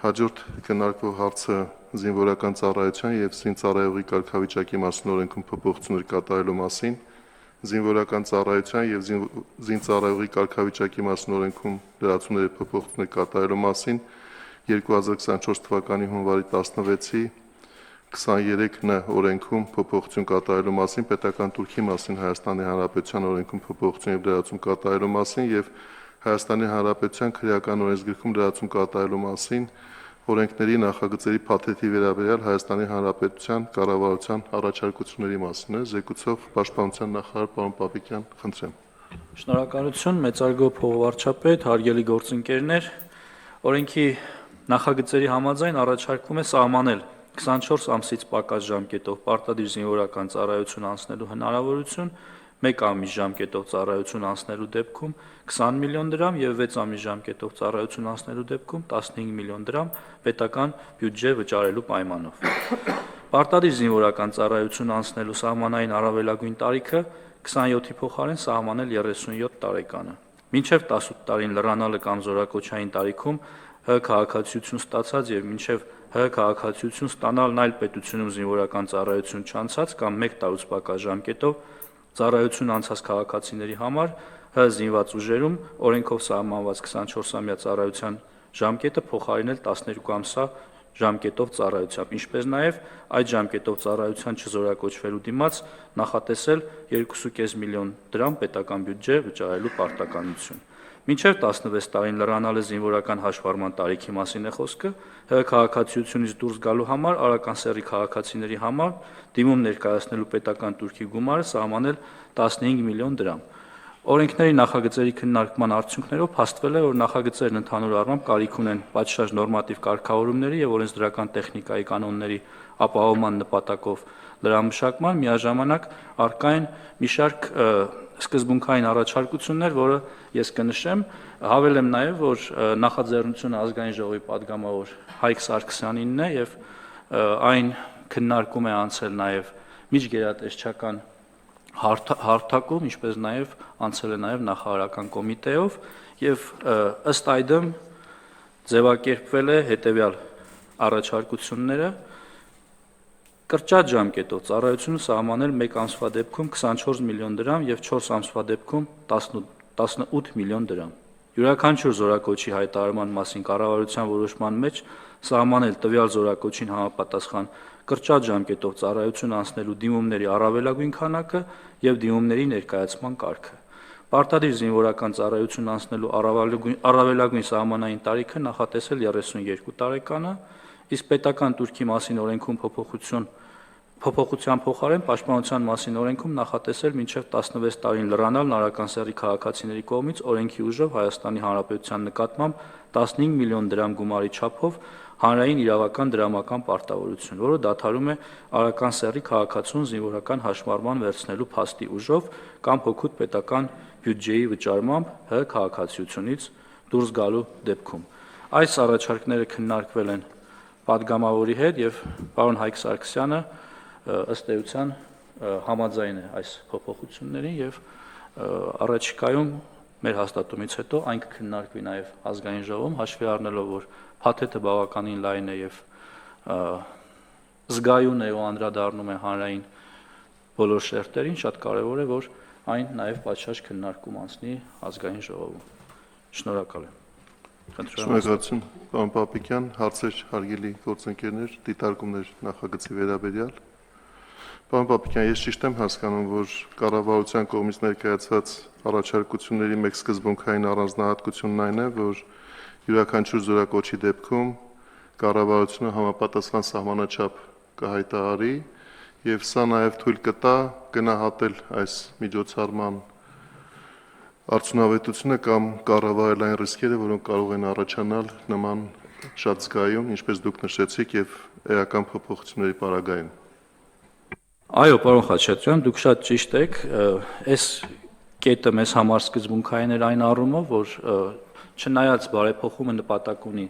Հաջորդ քննարկվող հարցը զինվորական ծառայության եւ զինծառայողի կարգավիճակի մասին օրենքում փոփոխություններ կատարելու մասին, զինվորական ծառայության եւ զինծառայողի կարգավիճակի մասին օրենքում լրացումների փոփոխություններ կատարելու մասին, 2024 թվականի հունվարի 16-ի 23-ն օրենքում փոփոխություն կատարելու մասին, պետական տուրքի մասին Հայաստանի Հանրապետության օրենքում փոփոխություն եւ լրացում կատարելու մասին եւ Հայաստանի Հանրապետության քրեական օրենսգրքում լրացում կատարելու մասին, օրենքների նախագծերի փաթեթի վերաբերյալ Հայաստանի Հանրապետության կառավարության առաջարկությունների մասին է, զեկուցող Պաշտպանության նախարար պարոն Պապիկյան, խնդրեմ։ Շնորհակալություն, մեծարգո փոխվարչապետ, հարգելի գործընկերներ, օրենքի նախագծերի համաձայն առաջարկվում է սահմանել 24 ամսից պակաս ժամկետով պարտադիր զինվորական ծառայություն անցնելու հնարավորություն, 1 ամիս ժամկետով ծառայություն անցնելու դեպքում 20 միլիոն դրամ եւ 6 ամիս ժամկետով ծառայություն անցնելու դեպքում 15 միլիոն դրամ պետական բյուջե վճարելու պայմանով։ Պարտադիր զինվորական ծառայություն անցնելու սահմանային առավելագույն տարիքը 27-ի փոխարեն սահմանել 37 տարեկանը։ Մինչև 18 տարին լրանալը կամ զորակոչային տարիքում ՀՀ քաղաքացիություն ստացած եւ մինչև ՀՀ քաղաքացիություն ստանալն այլ պետությունում զինվորական ծառայություն չանցած կամ 1 տարուց պակաս ժամկետով ծառայություն անցած քաղաքացիների համար ՀՀ զինված ուժերում օրենքով սահմանված 24-ամյա ծառայության ժամկետը փոխարինել 12 ամսյա ժամկետով ծառայությամբ, ինչպես նաև այդ ժամկետով ծառայության չզորակոչվելու դիմաց նախատեսել 2.5 միլիոն դրամ պետական բյուջե վճարելու պարտականություն։ Մինչև 16 տարին լրանալը զինվորական հաշվառման տարիքի մասին է խոսքը, ՀՀ քաղաքացիությունից դուրս գալու համար արական սեռի քաղաքացիների համար դիմում ներկայացնելու պետական տուրքի գումարը սահմանել 15 միլիոն դրամ։ Օրենքների նախագծերի քննարկման արդյունքներով փաստվել է, որ նախագծերն ընդհանուր առմամբ կարիք ունեն պատշաճ նորմատիվ կարգավորումների եւ օրենսդրական տեխնիկայի կանոնների ապահովման նպատակով լրամշակման, միաժամանակ առկա են մի շարք սկզբունքային առաջարկություններ, որը ես կնշեմ, հավելեմ նաև, որ նախաձեռնությունը ազգային ժողովի падգամավոր Հայկ Սարգսյանինն է եւ այն քննարկում է անցել նաև միջգերատեսչական հարթակում, ինչպես նաև անցել է նաև նախարարական կոմիտեով եւ ըստ այդմ ձևակերպվել է հետեւյալ առաջարկությունները կրճատ ժամկետով ծառայությունը սահմանել 1 ամսվա դեպքում 24 միլիոն դրամ եւ 4 ամսվա դեպքում 18 միլիոն դրամ։ Յուրաքանչյուր զորակոչի հայտարարման մասին կառավարության որոշման մեջ սահմանել տվյալ զորակոչին համապատասխան կրճատ ժամկետով ծառայություն անցնելու դիմումների առավելագույն քանակը եւ դիմումների ներկայացման կարգը։ Պարտադիր զինվորական ծառայություն անցնելու առավելագույն սահմանային տարիքը նախատեսել 32 տարեկանը, իսկ պետական տուրքի մասին օրենքում փոփոխության փոխարեն պաշտպանության մասին օրենքում նախատեսել մինչև 16 տարին լրանալ արական սեռի քաղաքացիների կողմից օրենքի ուժով Հայաստանի Հանրապետության նկատմամբ 15 միլիոն դրամ գումարի չափով հանրային իրավական դրամական պարտավորություն, որը դադարում է արական սեռի քաղաքացուն զինվորական հաշմարման վերցնելու փաստի ուժով կամ հօգուտ պետական բյուջեի վճարմամբ ՀՀ քաղաքացիությունից դուրս գալու դեպքում։ Այս առաջարկները քննարկվել են падգամավորի հետ եւ պարոն Հայկ Սարգսյանը ըստ էության համաձայն է այս փոփոխություններին եւ առաջիկայում մեր հաստատումից հետո այն կքննարկվի նաեւ ազգային ժողովում, հաշվի առնելով, որ փաթեթը բավականին լայն է եւ զգայուն է ու անդրադառնում է հանրային բոլոր շերտերին, շատ կարեւոր է, որ այն նաեւ պատշաճ քննարկում անցնի ազգային ժողովում։ Շնորհակալ եմ։ Շնորհակալություն, պարոն Պապիկյան, հարցեր հարգելի գործընկերներ, դիտարկումներ նախագծի վերաբերյալ։ Պարոն Պապիկյան, ես ճիշտ եմ հասկանում, որ կառավարության կողմից ներկայացված առաջարկությունների մեկ սկզբունքային առանձնահատկությունն այն է, որ յուրաքանչյուր զորակոչի դեպքում կառավարությունը համապատասխան սահմանաչափ կհայտարարի եւ սա նաեւ թույլ կտա գնահատել այս միջոցառման արդյունավետությունը կամ կառավարել այն ռիսկերը, որոնք կարող են առաջանալ նման շատ զգայուն, ինչպես դուք նշեցիք, եւ էական փոփոխությունների պարագայում։ Այո, պարոն Խաչատրյան, դուք շատ ճիշտ եք, այս կետը մեզ համար սկզբունքային էր այն առումով, որ չնայած բարեփոխումը նպատակ ունի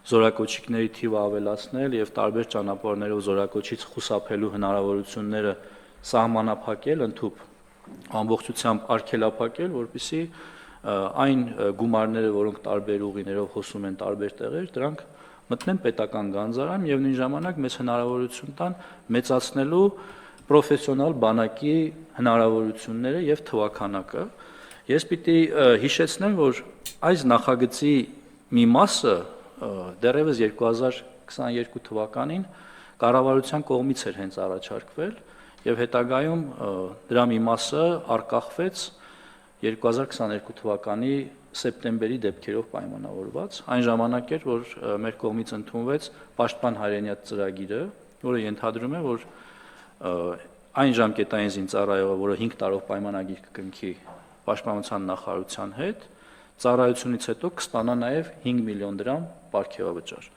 զորակոչիկների թիվը ավելացնել եւ տարբեր ճանապարհներով զորակոչից խուսափելու հնարավորությունները սահմանափակել, ընդհանուր ամբողջությամբ արգելափակել, որպեսզի այն գումարները, որոնք տարբեր ուղիներով հոսում են տարբեր տեղեր, դրանք մտնեն պետական գանձարան եւ նույն ժամանակ մեծ հնարավորություն տան մեծացնելու պրոֆեսիոնալ բանակի հնարավորությունները եւ թվականակը։ Ես պիտի հիշեցնեմ, որ այս նախագծի մի մասը դեռևս 2022 թվականին կառավարության կողմից էր հենց առաջարկվել եւ հետագայում դրա մի մասը արկախվեց 2022 թվականի սեպտեմբերի դեպքերով պայմանավորված։ Այն ժամանակ էր, որ մեր կողմից ընդունվեց Պաշտպան հայրենիաց ծրագիրը, որը ենթադրում է, որ այն ժամկետային զինծառայողը, որը 5 տարով պայմանագիր կկնքի Պաշտպանության նախարարության հետ, ծառայությունից հետո կստանա նաև 5 միլիոն դրամ պարգևավճար։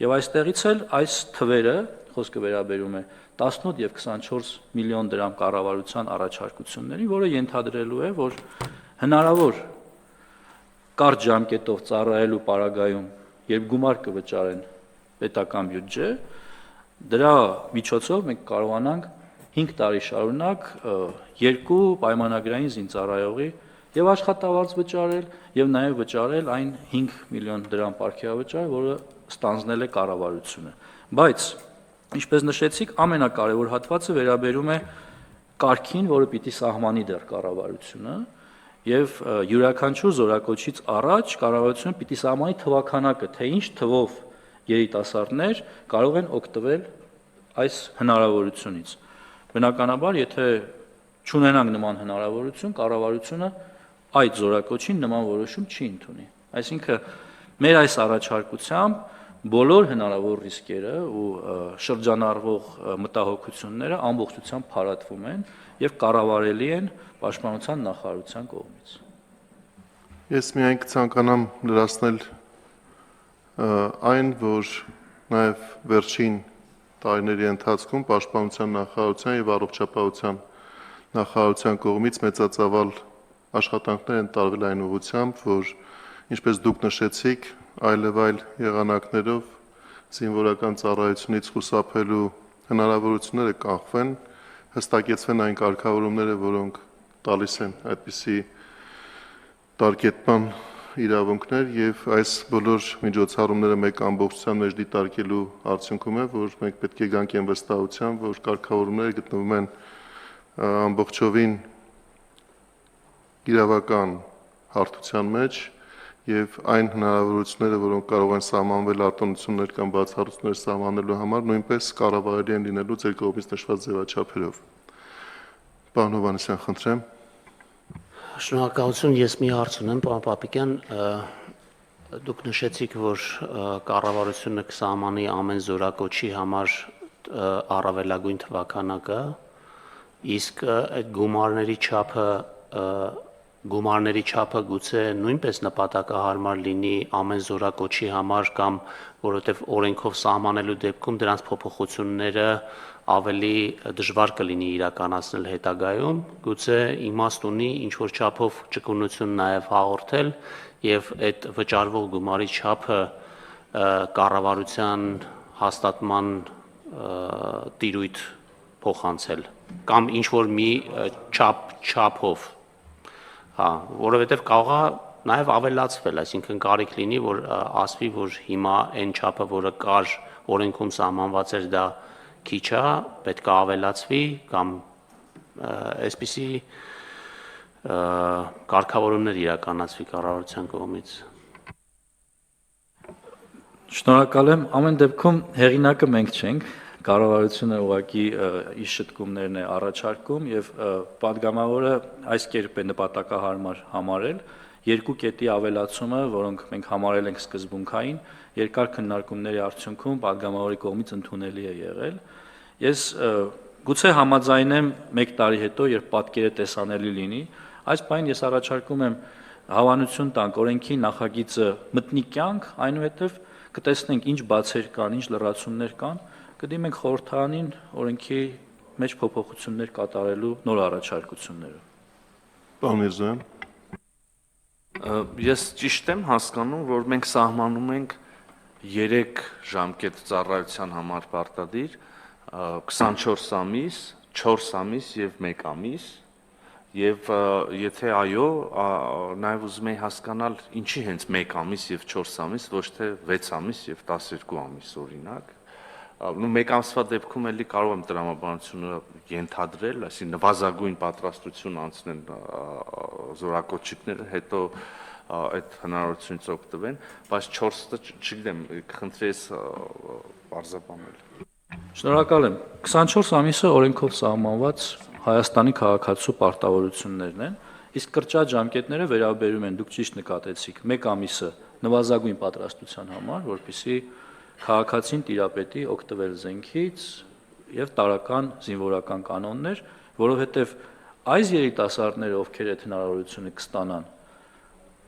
Եվ այստեղից էլ այս թվերը, խոսքը վերաբերում է 18 եւ 24 միլիոն դրամ կառավարության առաջարկությունների, որը ենթադրելու է, որ հնարավոր կարճ ժամկետով ծառայելու պարագայում, երբ գումար կվճարեն պետական բյուջե, դրա միջոցով մենք կարողանանք 5 տարի շարունակ 2 պայմանագրային զինծառայողի եւ աշխատավարձ վճարել եւ նաեւ վճարել այն 5 միլիոն դրամ պարգևավճար, որը ստանձնել է կառավարությունը։ Բայց ինչպես նշեցիք, ամենակարևոր հատվածը վերաբերում է կարգին, որը պիտի սահմանի դեռ կառավարությունը, եւ յուրաքանչյուր զորակոչից առաջ կառավարությունը պիտի սահմանի թվականակը, թե ինչ թվով երիտասարդներ կարող են օգտվել այս հնարավորությունից։ Բնականաբար, եթե չունենանք նման հնարավորություն, կառավարությունը այդ զորակոչին նման որոշում չի ընդունի։ Այսինքն, մեր այս առաջարկությամբ բոլոր հնարավոր ռիսկերը ու շրջանառվող մտահոգությունները ամբողջությամբ փարատվում են եւ կառավարելի են Պաշտպանության նախարարության կողմից։ Ես միայն կցանկանամ լրացնել այն, որ նաև վերջին տարիների ընթացքում Պաշտպանության նախարարության եւ առողջապահության նախարարության կողմից մեծածավալ աշխատանքներ են տարվել այն ուղղությամբ, որ ինչպես դուք նշեցիք, այլևայլ եղանակներով զինվորական ծառայությունից խուսափելու հնարավորությունները կանխվեն, հստակեցվեն այն կարգավորումները, որոնք տալիս են այդպիսի տարկետման իրավունքներ եւ այս բոլոր միջոցառումները մեկ ամբողջության մեջ դիտարկելու արդյունքում է, որ մենք պետք է գանք այն վստահության, որ կարգավորումները գտնվում են ամբողջովին իրավական հարթության մեջ եւ այն հնարավորությունները, որոնք կարող են սահմանվել արտոնություններ կամ բացառություններ սահմանելու համար, նույնպես կառավարելի են լինելու ձեր կողմից նշված ձևաչափերով։ Պարոն Հովհաննիսյան, խնդրեմ։ Շնորհակալություն, ես մի հարց ունեմ, պարոն Պապիկյան, դուք նշեցիք, որ կառավարությունը կսահմանի ամեն զորակոչի համար առավելագույն թվականակը, իսկ այդ գումարների չափը գուցե նույնպես նպատակահարմար լինի ամեն զորակոչի համար կամ որովհետև օրենքով սահմանելու դեպքում դրանց փոփոխությունները ավելի դժվար կլինի իրականացնել հետագայում, գուցե իմաստ ունի ինչ-որ չափով ճկունություն նաև հաղորդել եւ այդ վճարվող գումարի չափը կառավարության հաստատման տիրույթ փոխանցել կամ ինչ-որ մի չափով, հա, որովհետեւ կարող է նաև ավելացվել, այսինքն կարիք լինի, որ ասվի, որ հիմա այն չափը, որը կար օրենքում սահմանված էր, դա քիչ է, պետք է ավելացվի կամ այսպիսի կարգավորումներ իրականացվի կառավարության կողմից։ Շնորհակալ եմ, ամեն դեպքում հեղինակը մենք չենք, կառավարությունը ուղղակի իր շտկումներն է առաջարկում եւ падգամավորը այս կերպ է նպատակահարմար համարել երկու կետի ավելացումը, որոնք մենք համարել ենք սկզբունքային, երկար քննարկումների արդյունքում падգամավորի կողմից ընդունելի է եղել։ Ես գուցե համաձայնեմ 1 տարի հետո, երբ պատկերը տեսանելի լինի, այս բանին ես առաջարկում եմ հավանություն տանք օրենքի նախագիծը մտնի կյանք, այնուհետև կտեսնենք ինչ բացեր կան, ինչ լրացումներ կան, կդիմենք խորհրդարանին օրենքի մեջ փոփոխություններ կատարելու նոր առաջարկությունները։ Պարոն Միրզոյան, ես ճիշտ եմ հասկանում, որ մենք սահմանում ենք 3 ժամկետ ծառայության համար պարտադիր 24 ամիս, 4 ամիս եւ 1 ամիս Եվ եթե այո, նաև ուզում եի հասկանալ ինչի հենց 1 ամիս եւ 4 ամիս, ոչ թե 6 ամիս եւ 12 ամիս օրինակ։ Նու 1 ամսվա դեպքում էլի կարող եմ տրամաբանությունը ենթադրել, այսինքն նվազագույն պատրաստություն անցնեն զորակոչիկները, հետո այդ հնարավորությունից օգտվեն, բայց 4-ը չգիտեմ, կխնդրես բարձրաբանել։ Շնորհակալ եմ։ 24 ամիսը օրենքով սահմանված Հայաստանի քաղաքացու պարտավորություններն են, իսկ կրճատ ժամկետները վերաբերում են, դուք ճիշտ նկատեցիք, 1 ամիսը նվազագույն պատրաստության համար, որպեսզի քաղաքացին տիրապետի օգտվել զենքից եւ տարական զինվորական կանոններ, որովհետեւ այս երիտասարդները, ովքեր այդ հնարավորությունը կստանան,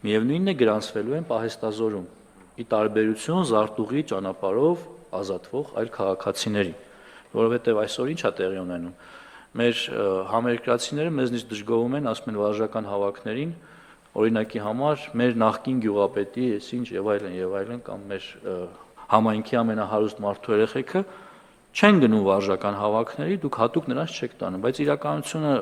միևնույնն է գրանցվելու են պահեստազորում, ի տարբերություն զարտուղի ճանապարհով ազատվող այլ քաղաքացիների, որովհետեւ այսօր ինչ է տեղի ունենում։ Մեր համերկրացիները մեզնից դժգոհում են, ասում են վարժական հավաքներին, օրինակի համար մեր նախկին գյուղապետի, ինչ եւ այլն, կամ մեր համայնքի ամենահարուստ մարդու երեխեքը չեն գնում վարժական հավաքների, դուք հատուկ նրանց չեք տանում, բայց իրականությունը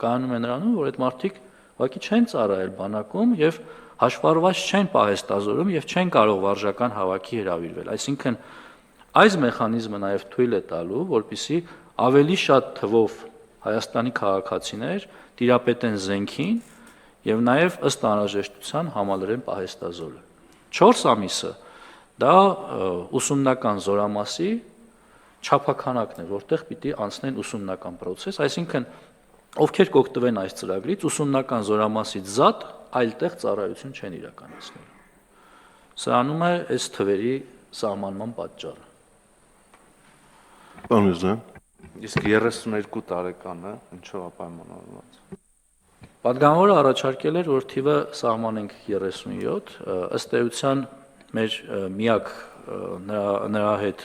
կայանում է նրանում, որ այդ մարդիկ ուղղակի չեն ծառայել բանակում եւ հաշվառված չեն պահեստազորում եւ չեն կարող վարժական հավաքի հրավիրվել։ Այսինքն այս մեխանիզմը նաեւ թույլ է տալու, որպեսզի ավելի շատ թվով Հայաստանի քաղաքացիներ տիրապետեն զենքին եւ նաեւ ըստ անհրաժեշտության համալրեն պահեստազորը։ 4 ամիսը դա ուսումնական զորամասի չափականակն է, որտեղ պիտի անցնեն ուսումնական process, այսինքն ովքեր կօգտվեն այս ծրագրից ուսումնական զորամասից զատ այլտեղ ծառայություն չեն իրականացնելու։ Սրանում է այս թվերի սահմանման պատճառը։ Պարոն Միրզոյան, Իսկ 32 տարեկանը ինչով է պայմանավորված։ Պատգամավորը առաջարկել էր, որ թիվը սահմանենք 37, ըստ էության մեր միակ նրա հետ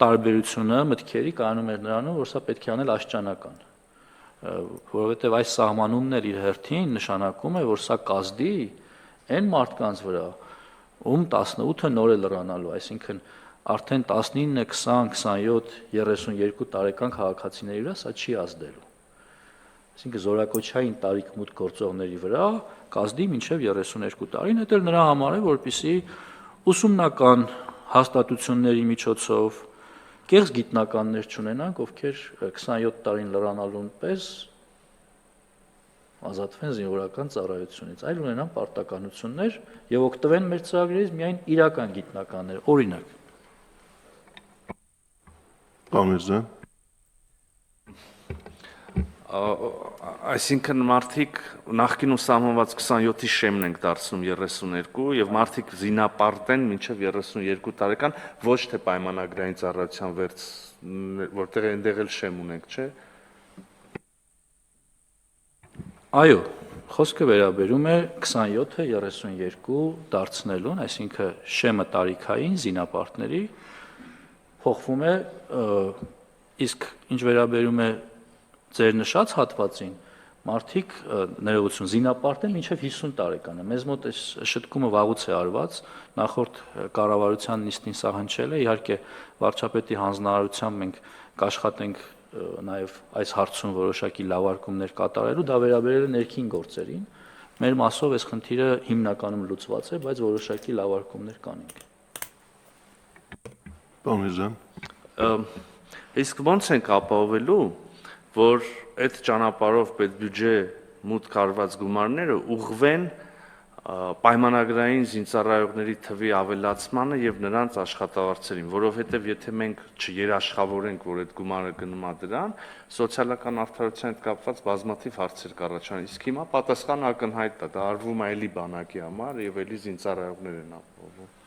տարբերությունը մտքերի կայանում էր նրանում, որ սա պետք է անել աշճանական, որովհետև այս սահմանումն էլ իր հերթին նշանակում է, որ սա կազդի այն մարդկանց վրա, ում 18-ը նոր է լրանալու, այսինքն արդեն 19, 20, 27, 32 տարեկան քաղաքացիների վրա սա չի ազդելու։ Այսինքն զորակոչային տարիք մուտք գործողների վրա կազդի մինչև 32 տարին, դա էլ նրա համար է, որպեսզի ուսումնական հաստատությունների միջոցով կեղծ գիտնականներ չունենանք, ովքեր 27 տարին լրանալուն պես ազատվեն զինվորական ծառայությունից, այլ ունենան պարտականություններ եւ օգտվեն մեր ծրագրերից միայն իրական գիտնականներ, օրինակ։ Պարոն Միրզոյան, Այսինքն մարդիկ նախկինում սահմանված 27-ի շեմն ենք դարձնում 32 եւ մարդիկ զինապարտեն մինչեւ 32 տարեկան, ոչ թե պայմանագրային ծառայության վերց, որտեղ այնտեղ էլ շեմ ունենք, չէ՞։ Այո, խոսքը վերաբերում է 27-ը 32 դարձնելուն, այսինքն շեմը տարիքային զինապարտների փոխվում է, իսկ ինչ վերաբերում է ձեր նշած հատվածին, մարդիկ ներողություն զինապարտեն մինչև 50 տարեկանը։ Մեզ մոտ այս շտկումը վաղուց է արված, նախորդ կառավարության նիստին սա հնչել է, իհարկե վարչապետի հանձնարարությամբ մենք կաշխատենք նաև այս հարցում որոշակի լավարկումներ կատարելու, դա վերաբերել է ներքին գործերին։ Մեր մասով այս խնդիրը հիմնականում լուծված է, բայց որոշակի լավարկումներ կանենք։ Պարոն Միրզոյան, Իսկ ո՞նց ենք ապահովելու, որ այդ ճանապարհով պետբյուջե մուտք արված գումարները ուղղվեն պայմանագրային զինծառայողների թվի ավելացմանը եւ նրանց աշխատավարձերին, որովհետեւ եթե մենք չերաշխավորենք, որ այդ գումարը գնում է դրան, սոցիալական արդարության հետ կապված բազմաթիվ հարցեր կառաջանան։ Իսկ հիմա պատասխանը ակնհայտ է, դա արվում է էլի բանակի համար եւ էլի զինծառայողներ են ապահովում։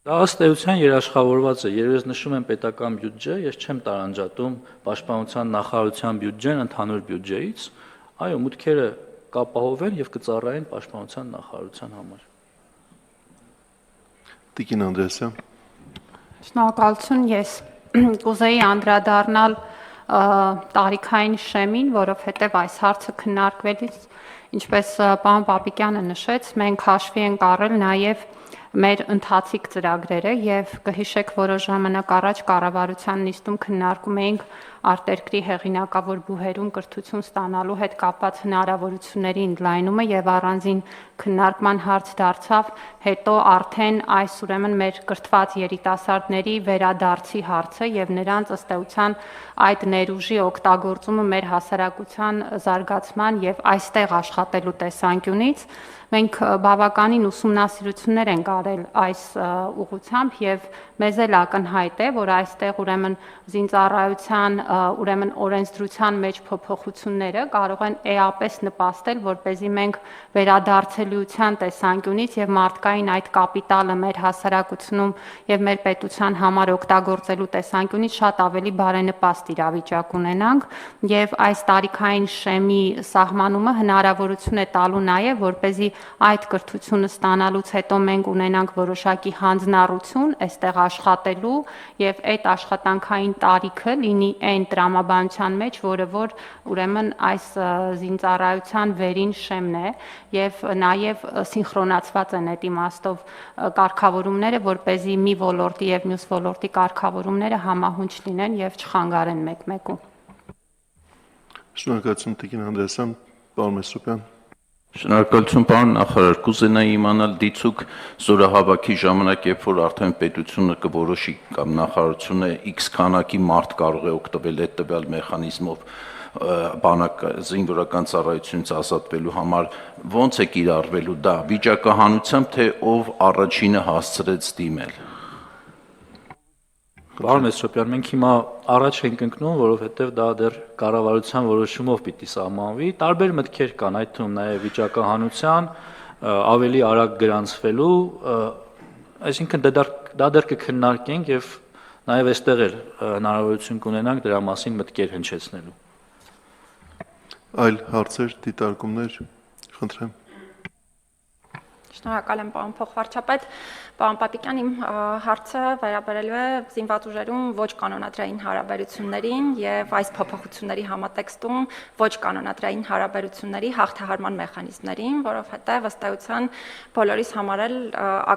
Դա ըստ էության երաշխավորված է, երբ ես նշում եմ պետական բյուջե, ես չեմ տարանջատում պաշտպանության նախարարության բյուջեն ընդհանուր բյուջեից, այո, մուտքերը կապահովեն եւ կծառայեն պաշտպանության նախարարության համար։ Տիկին Անդրեասյան, Շնորհակալություն, ես կուզեի անդրադառնալ տարիքային շեմին, որովհետև այս հարցը քննարկվելիս, ինչպես պարոն Պապիկյանը նշեց, մենք հաշվի ենք առել նաև մեր ընթացիկ ծրագրերը եւ կհիշեք որոշ ժամանակ առաջ կառավարության նիստում քննարկում էինք արտերկրի հեղինակավոր բուհերում կրթություն ստանալու հետ կապված հնարավորությունների ընդլայնումը եւ առանձին քննարկման հարց դարձավ հետո արդեն այս ուրեմն մեր կրթված երիտասարդների վերադարձի հարցը եւ նրանց ըստ էության այդ ներուժի օգտագործումը մեր հասարակության զարգացման եւ այստեղ աշխատելու տեսանկյունից մենք բավականին ուսումնասիրություններ ենք արել այս ուղղությամբ եւ մեզ էլ ակնհայտ է, որ այստեղ ուրեմն զինծառայության ուրեմն օրենսդրության մեջ փոփոխությունները կարող են էապես նպաստել, որպեսզի մենք վերադարձելիության տեսանկյունից եւ մարդկային այդ կապիտալը մեր հասարակությունում եւ մեր պետության համար օգտագործելու տեսանկյունից շատ ավելի բարենպաստ իրավիճակ ունենանք եւ այս տարիքային շեմի սահմանումը հնարավորություն է տալու նաեւ, որպեսզի այդ կրթությունը ստանալուց հետո մենք ունենանք որոշակի հանձնառություն այստեղ աշխատելու եւ այդ աշխատանքային տարիքը լինի այն տրամաբանության մեջ, որը որ ուրեմն այս զինծառայության վերին շեմն է եւ նաեւ սինխրոնացված են այդ իմաստով կարգավորումները, որպեսզի մի ոլորտի եւ մյուս ոլորտի կարգավորումները համահունչ լինեն եւ չխանգարեն մեկ-մեկու։ Շնորհակալություն Տիկին Անդրեասյան, պարոն Մեսրոպյան։ Շնորհակալություն պարոն նախարար, կուզենայի իմանալ դիցուք զորահավաքի ժամանակ, երբ որ արդեն պետությունը կորոշի կամ նախարարությունը X քանակի մարդ կարող է օգտվել այդ տվյալ մեխանիզմով բանակ զինվորական ծառայությունից ազատվելու համար, ո՞նց է կիրառվելու դա, վիճակահանությամբ, թե ով առաջինը հասցրեց դիմել։ Պարոն Մեսրոպյան, մենք հիմա առաջ ենք ընկնում, որովհետև դա դեռ կառավարության որոշումով պիտի սահմանվի։ Տարբեր մտքեր կան, այդ թվում նաև վիճակահանության, ավելի արագ գրանցվելու, այսինքն դա դեռ կքննարկենք եւ նաև այստեղ էլ հնարավորություն կունենանք դրա մասին մտքեր հնչեցնելու։ Այլ հարցեր, դիտարկումներ, խնդրեմ։ Շնորհակալ եմ պարոն փոխվարչապետ, պարոն Պապիկյան, իմ հարցը վերաբերելու է զինված ուժերում ոչ կանոնադրային հարաբերություններին եւ այս փոփոխությունների համատեքստում ոչ կանոնադրային հարաբերությունների հաղթահարման մեխանիզմներին, որովհետեւ ըստ էության բոլորիս համար էլ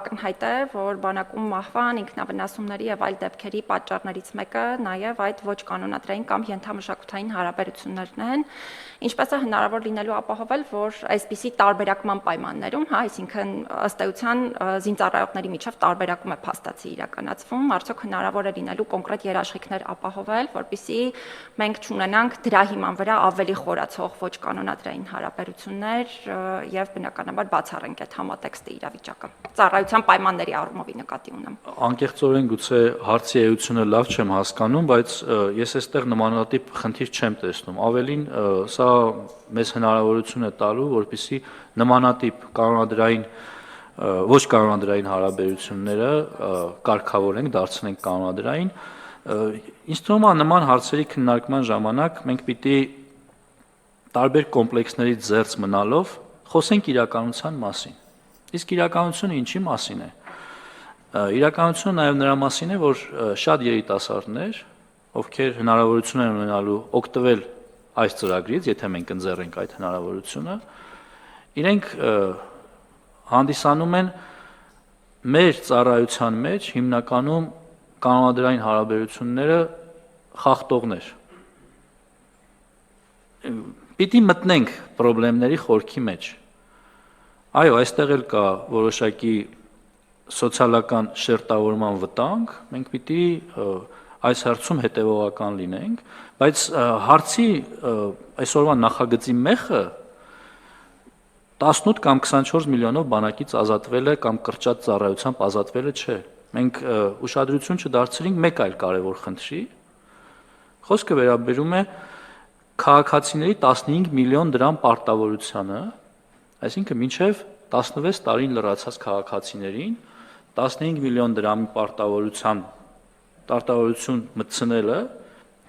ակնհայտ է, որ բանակում մահվան, ինքնավնասումների եւ այլ դեպքերի պատճառներից մեկը նաեւ այդ ոչ կանոնադրային կամ ենթամշակութային հարաբերություններն են, ինչպես է հնարավոր լինելու ապահովել, որ այսպիսի տարբերակման պայմաններում, հա, այսինքն ըստ էության զինծառայողների միջև տարբերակում է փաստացի իրականացվում, արդյոք հնարավոր է լինելու կոնկրետ երաշխիքներ ապահովել, որպեսզի մենք չունենանք դրա հիման վրա ավելի խորացող ոչ կանոնադրային հարաբերություններ եւ բնականաբար բացառենք այդ համատեքստի իրավիճակը։ Ծառայության պայմանների առումով նկատի ունեմ։ Անկեղծորեն գուցե հարցի էությունը լավ չեմ հասկանում, բայց ես այստեղ նմանատիպ խնդիր չեմ տեսնում։ Ավելին սա մեզ հնարավորություն է տալու, որպեսզի նմանատիպ կանոնադրային ոչ կանոնադրային հարաբերությունները կարգավորենք, դարձնենք կանոնադրային։ Ինձ թվում է նման հարցերի քննարկման ժամանակ մենք պիտի տարբեր կոմպլեքսներից զերծ մնալով խոսենք իրականության մասին։ Իսկ իրականությունը ինչի մասին է։ Իրականությունը նաև նրա մասին է, որ շատ երիտասարդներ, ովքեր հնարավորություն են ունենալու օգտվել այս ծրագրից, եթե մենք ընձեռենք այդ հնարավորությունը, իրենք հանդիսանում են մեր ծառայության մեջ հիմնականում կանոնադրային հարաբերությունները խախտողներ։ Պիտի մտնենք խնդիրների խորքի մեջ։ Այո, այստեղ էլ կա որոշակի սոցիալական շերտավորման վտանգ, մենք պիտի այս հարցում հետևողական լինենք, բայց հարցի այսօրվա նախագծի մեխը 18 կամ 24 միլիոնով բանակից ազատվելը կամ կրճատ ծառայությամբ ազատվելը չէ։ Մենք ուշադրություն չդարձրինք մեկ այլ կարևոր խնդրի։ Խոսքը վերաբերում է քաղաքացիների 15 միլիոն դրամ պարտավորությանը, այսինքն մինչև 16 տարին լրացած քաղաքացիներին 15 միլիոն դրամի պարտավորություն մտցնելը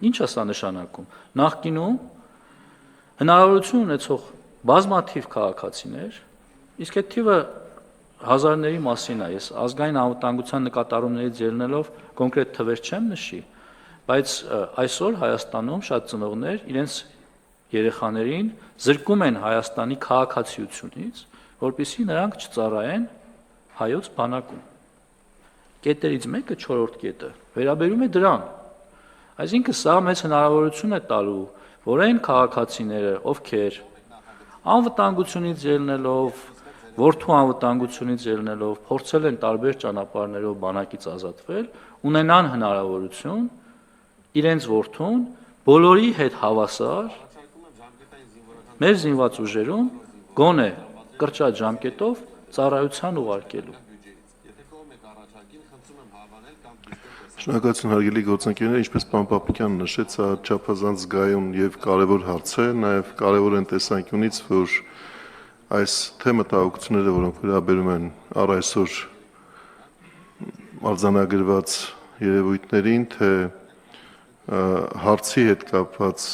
ինչ է սա նշանակում։ Նախկինում հնարավորություն ունեցող բազմաթիվ քաղաքացիներ, իսկ այդ թիվը հազարների մասին է, ես ազգային անվտանգության նկատառումներից ելնելով կոնկրետ թվեր չեմ նշի, բայց այսօր Հայաստանում շատ ծնողներ իրենց երեխաներին զրկում են Հայաստանի քաղաքացիությունից, որպեսզի նրանք չծառայեն հայոց բանակում։ Կետերից մեկը 4-րդ կետը վերաբերում է դրան։ Այսինքն սա մեծ հնարավորություն է տալու, որ այն քաղաքացիները, ովքեր անվտանգությունից ելնելով, որդու անվտանգությունից ելնելով, փորձել են տարբեր ճանապարհներով բանակից ազատվել, ունենան հնարավորություն իրենց որդուն բոլորի հետ հավասար մեր զինված ուժերում գոնե կրճատ ժամկետով ծառայության ուղարկելու։ Շնորհակալություն հարգելի գործընկերներ, ինչպես պարոն Պապիկյանը նշեց, սա չափազանց զգայուն եւ կարեւոր հարց է, նաեւ կարեւոր են տեսանկյունից, որ այս թե մտահոգությունները, որոնք վերաբերում են առ այսօր արձանագրված երևույթներին, թե հարցի հետ կապված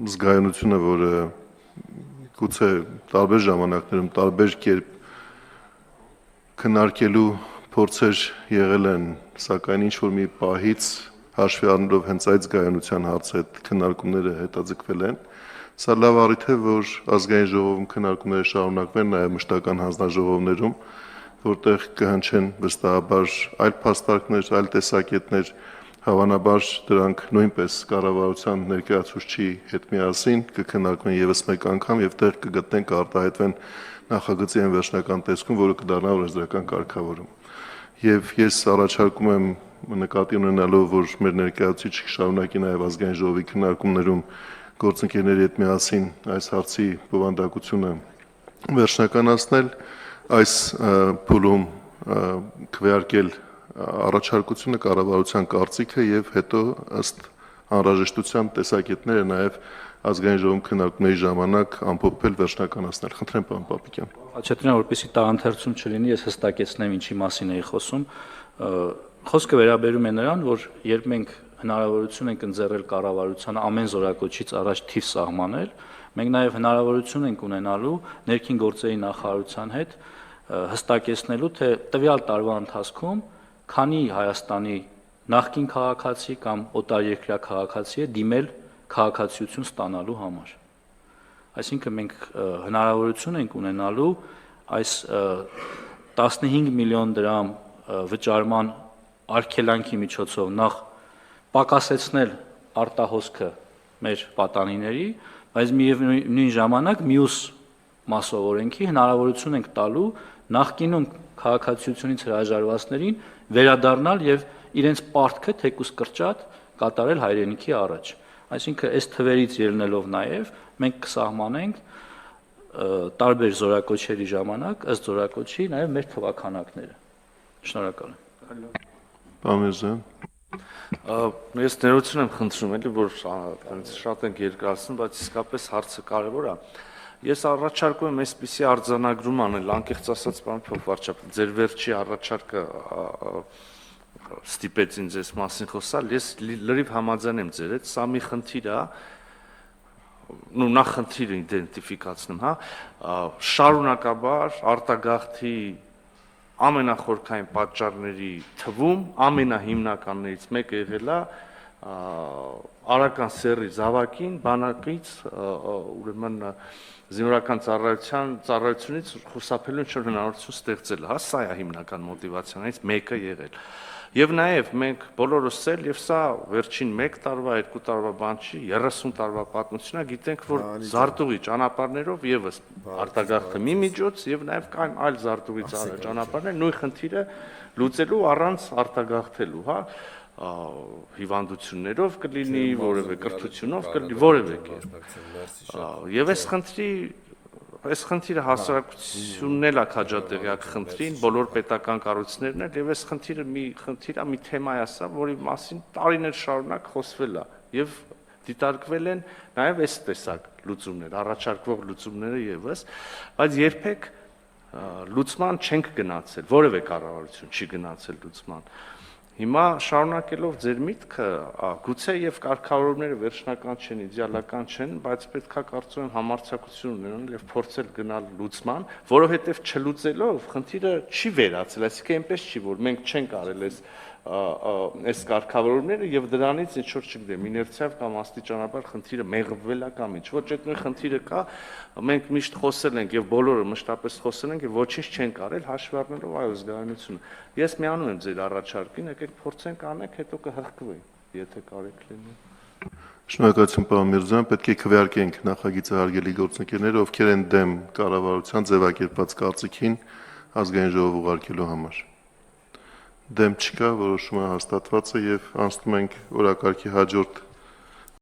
զգայունությունը, որը գուցե տարբեր ժամանակներում տարբեր կերպ քննարկելու փորձեր եղել են, սակայն ինչ որ մի պահից հաշվի առնելով հենց այդ զգայունության հարցը այդ քննարկումները հետաձգվել են, սա լավ առիթ է, որ ազգային ժողովում քննարկումները շարունակվեն նաև մշտական հանձնաժողովներում, որտեղ կհնչեն վստահաբար այլ փաստարկներ, այլ տեսակետներ, հավանաբար դրանք նույնպես կառավարության ներկայացուցչի հետ միասին կքննարկվեն եւս մեկ անգամ եւ տեղ կգտնեն կարտահայտվեն նախագծի այն վերջնական տեսքում, որը կդառնա օրենսդրական կարգավորում։ Եվ ես առաջարկում եմ նկատի ունենալով, որ մեր ներկայացուցիչ կշարունակի նաև ազգային ժողովի քննարկումներում գործընկերների հետ միասին այս հարցի բովանդակությունը վերջնականացնել, այս փուլում քվեարկել առաջարկությունը կառավարության կարծիքը եւ հետո ըստ անհրաժեշտության տեսակետները նաև ազգային ժողովում քննարկումների ժամանակ ամփոփել վերջնականացնել։ Խնդրեմ, պարոն Պապիկյան։ Խաչատրյան, որպեսզի տարանթերցում չլինի, ես հստակեցնեմ ինչի մասին էի խոսում։ Խոսքը վերաբերում է նրան, որ երբ մենք հնարավորություն ենք ընձեռել կառավարությանը ամեն զորակոչից առաջ թիվ սահմանել, մենք նաև հնարավորություն ենք ունենալու ներքին գործերի նախարարության հետ հստակեցնելու, թե տվյալ տարվա ընթացքում քանի Հայաստանի նախկին քաղաքացի կամ օտարերկրյա քաղաքացի է դիմել քաղաքացիություն ստանալու համար։ Այսինքն մենք հնարավորություն ենք ունենալու այս 15 միլիոն դրամ վճարման արգելանքի միջոցով նախ պակասեցնել արտահոսքը մեր պատանիների, բայց միևնույն ժամանակ մյուս մասով օրենքի հնարավորություն ենք տալու նախկինում քաղաքացիությունից հրաժարվածներին վերադառնալ եւ իրենց պարտքը թեկուզ կրճատ կատարել հայրենիքի առաջ։ Այսինքն այս թվերից ելնելով նաև մենք կսահմանենք տարբեր զորակոչերի ժամանակ ըստ զորակոչի նաև մեր թվաքանակները։ Շնորհակալ եմ։ Պարոն Միրզոյան։ Ես ներողություն եմ խնդրում, էլի որ շատ ենք երկրացնում, բայց իսկապես հարցը կարևոր է։ Ես առաջարկում եմ այսպիսի արձանագրում անել, անկեղծ ասած, պարոն փոխվարչապետ, ձեր վերջի առաջարկը ստիպեց ինձ այս մասին խոսալ, ես լրիվ համաձայն եմ ձեր հետ, սա մի խնդիր է, նախ խնդիրը իդենտիֆիկացնում, հա, շարունակաբար արտագաղթի ամենախորքային պատճառների թվում ամենահիմնականներից մեկը եղել է Արական սեռի զավակին բանակից ուրեմն զինվորական ծառայությունից խուսափելու ինչ-որ հնարավորություն ստեղծելը, հա, սա է հիմնական մոտիվացիաներից մեկը եղել։ Եվ նաև մենք բոլորս էլ, եւ սա վերջին 1 տարվա, 2 տարվա բան չի, 30 տարվա պատմությունա, գիտենք, որ զարտուղի ճանապարհներով եւս արտագաղթը մի միջոց եւ նաև կան այլ զարտուղի ճանապարհներ նույն խնդիրը լուծելու առանց արտագաղթելու, հա, հիվանդություններով կլինի, որևէ կրթությունով կլինի, որևէ կերպ։ Եվ այս խնդիրը հասարակությունն էլ է քաջատեղյակ խնդրին, բոլոր պետական կառույցներն էլ, եւ այս խնդիրը մի թեմա է, սա, որի մասին տարիներ շարունակ խոսվել է եւ դիտարկվել են նաեւ այս տեսակ լուծումներ, առաջարկվող լուծումները եւս, բայց երբեք լուծման չենք գնացել, որևէ կառավարություն չի գնացել լուծման։ Հիմա շարունակելով ձեր միտքը, գուցե եւ կարգավորումները վերջնական չեն, իդեալական չեն, բայց պետքա կարծում եմ համարձակություն ունենալ եւ փորձել գնալ լուծման, որովհետեւ չլուծելով խնդիրը չի վերացել, այսինքն այնպես չի, որ մենք չենք արել այս կարգավորումները եւ դրանից ինչ որ չգիտեմ, իներցիայով կամ աստիճանաբար խնդիրը մեղվվել է կամ ինչ, ոչ այդ նույն խնդիրը կա, մենք միշտ խոսել ենք եւ բոլորը մշտապես խոսել ենք եւ ոչինչ չենք արել հաշվի առնելով այո զգայունությունը։ Ես միանում եմ ձեր առաջարկին, եկեք փորձենք անենք, հետո կհղկվենք։ եթե կարիք լինի։ Շնորհակալություն պարոն Միրզոյան, պետք է քվեարկենք նախագիծը հարգելի գործընկերները, ովքեր են դեմ կառավարության ձևակերպած կարծիքին ազգային ժողով ուղարկելու համար։ Դեմ չկա, որոշումը հաստատված է եւ անցնում ենք օրակարգի հաջորդ